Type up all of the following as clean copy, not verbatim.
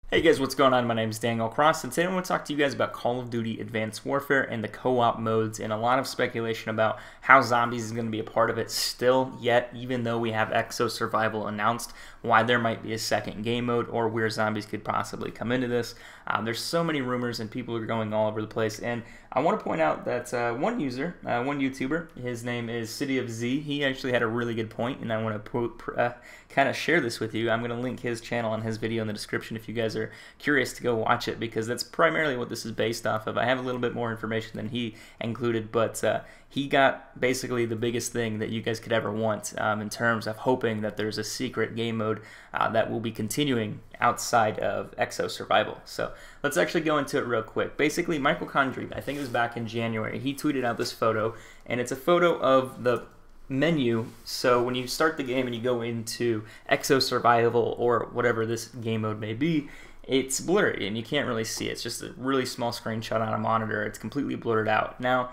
Hey guys, what's going on? My name is Daniel Cross, and today I want to talk to you guys about Call of Duty Advanced Warfare and the co-op modes, and a lot of speculation about how zombies is going to be a part of it still yet, even though we have exo-survival announced, why there might be a second game mode, or where zombies could possibly come into this. There's so many rumors, and people are going all over the place, and I want to point out that one YouTuber, his name is City of Z, he actually had a really good point, and I want to kind of share this with you. I'm going to link his channel and his video in the description if you guys are curious to go watch it, because that's primarily what this is based off of. I have a little bit more information than he included, but he got basically the biggest thing that you guys could ever want in terms of hoping that there's a secret game mode that will be continuing outside of exo-survival. So let's actually go into it real quick. Basically, Michael Condrey, I think it was back in January, he tweeted out this photo, and it's a photo of the menu. So when you start the game and you go into exo-survival or whatever this game mode may be, it's blurry and you can't really see it. It's just a really small screenshot on a monitor. It's completely blurred out. Now,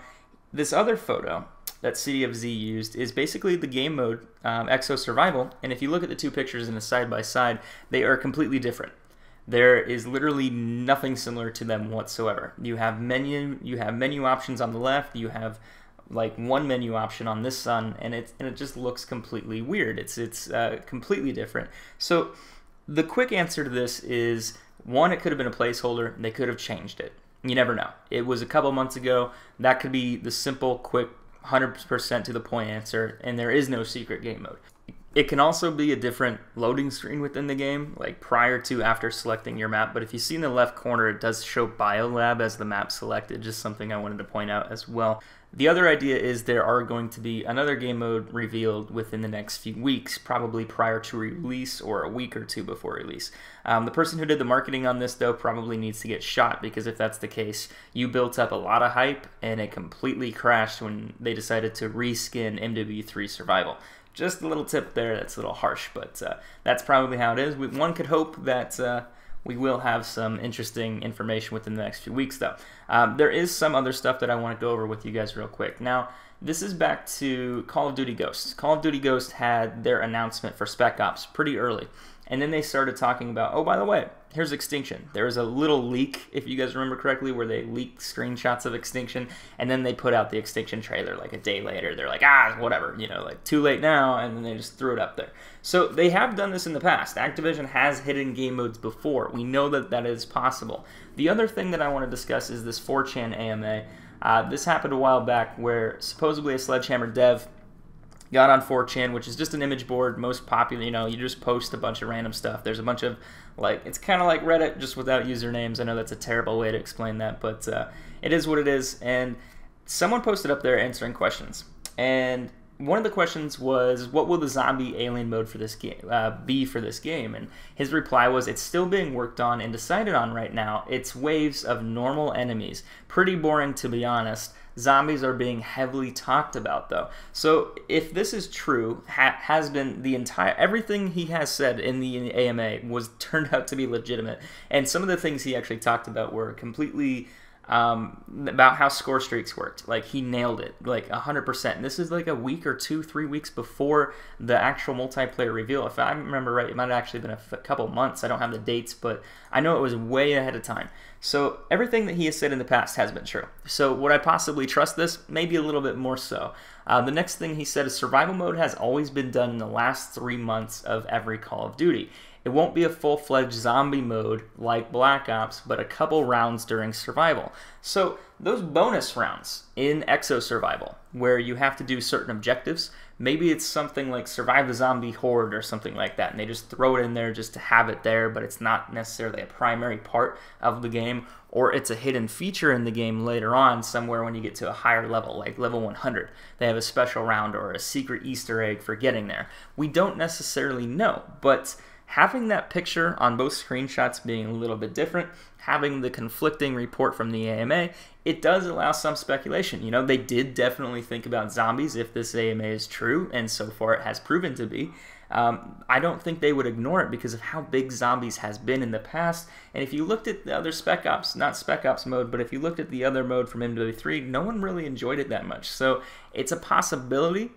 this other photo that City of Z used is basically the game mode, exo-survival, and if you look at the two pictures in a side-by-side, they are completely different. There is literally nothing similar to them whatsoever. You have menu options on the left, you have like one menu option on this one, and it just looks completely weird. It's completely different. So the quick answer to this is, one, it could have been a placeholder. They could have changed it. You never know. It was a couple months ago. That could be the simple, quick, 100% to the point answer, and there is no secret game mode. It can also be a different loading screen within the game, like prior to after selecting your map, but if you see in the left corner, it does show Biolab as the map selected, just something I wanted to point out as well. The other idea is there are going to be another game mode revealed within the next few weeks, probably prior to release or a week or two before release. The person who did the marketing on this, though, probably needs to get shot, because if that's the case, you built up a lot of hype and it completely crashed when they decided to reskin MW3 Survival. Just a little tip there, that's a little harsh, but that's probably how it is. One could hope that we will have some interesting information within the next few weeks, though. There is some other stuff that I want to go over with you guys real quick. Now, this is back to Call of Duty Ghosts. Call of Duty Ghosts had their announcement for Spec Ops pretty early, and then they started talking about, oh, by the way, here's Extinction. There was a little leak, if you guys remember correctly, where they leaked screenshots of Extinction, and then they put out the Extinction trailer like a day later. They're like, whatever, you know, like too late now, and then they just threw it up there. So they have done this in the past. Activision has hidden game modes before. We know that that is possible. The other thing that I want to discuss is this 4chan AMA. This happened a while back where supposedly a Sledgehammer dev got on 4chan, which is just an image board, most popular. You know, you just post a bunch of random stuff. There's a bunch of, like, it's kind of like Reddit, just without usernames. I know that's a terrible way to explain that, but it is what it is. And someone posted up there answering questions, and one of the questions was, what will the zombie alien mode for this game be for this game? And his reply was, it's still being worked on and decided on right now. It's waves of normal enemies. Pretty boring, to be honest. Zombies are being heavily talked about, though. So if this is true, has been the entire, everything he has said in the AMA was turned out to be legitimate. And some of the things he actually talked about were completely about how score streaks worked. Like, he nailed it, like 100%. And this is like a week or 2-3 weeks before the actual multiplayer reveal. If I remember right, it might have actually been a couple months. I don't have the dates, but I know it was way ahead of time. So everything that he has said in the past has been true. So would I possibly trust this? Maybe a little bit more so. The next thing he said is survival mode has always been done in the last 3 months of every Call of Duty. It won't be a full-fledged zombie mode like Black Ops, but a couple rounds during survival. So those bonus rounds in exo-survival, where you have to do certain objectives, maybe it's something like survive the zombie horde or something like that, and they just throw it in there just to have it there, but it's not necessarily a primary part of the game, or it's a hidden feature in the game later on somewhere when you get to a higher level, like level 100. They have a special round or a secret Easter egg for getting there. We don't necessarily know, but having that picture on both screenshots being a little bit different, having the conflicting report from the AMA, it does allow some speculation. You know, they did definitely think about zombies if this AMA is true, and so far it has proven to be. I don't think they would ignore it because of how big zombies has been in the past. And if you looked at the other Spec Ops, not Spec Ops mode, but if you looked at the other mode from MW3, no one really enjoyed it that much. So it's a possibility.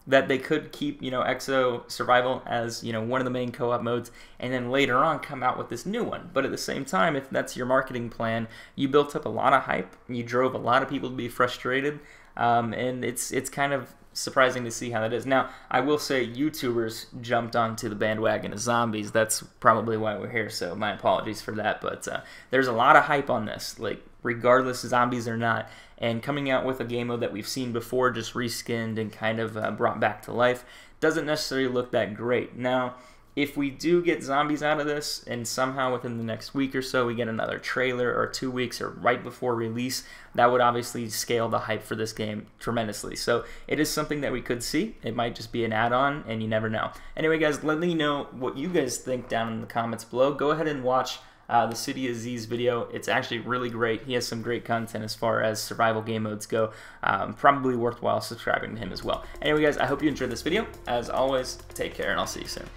that they could keep, exo-survival as, one of the main co-op modes, and then later on come out with this new one. But at the same time, if that's your marketing plan, you built up a lot of hype, you drove a lot of people to be frustrated, and it's kind of surprising to see how that is. Now, I will say YouTubers jumped onto the bandwagon of zombies. That's probably why we're here, so my apologies for that. But there's a lot of hype on this, like regardless of zombies or not. And coming out with a game mode that we've seen before, just reskinned and kind of brought back to life, doesn't necessarily look that great. Now, if we do get zombies out of this, and somehow within the next week or so we get another trailer, or 2 weeks, or right before release, that would obviously scale the hype for this game tremendously. So it is something that we could see. It might just be an add-on, and you never know. Anyway, guys, let me know what you guys think down in the comments below. Go ahead and watch the City of Z's video. It's actually really great. He has some great content as far as survival game modes go. Probably worthwhile subscribing to him as well. Anyway, guys, I hope you enjoyed this video. As always, take care, and I'll see you soon.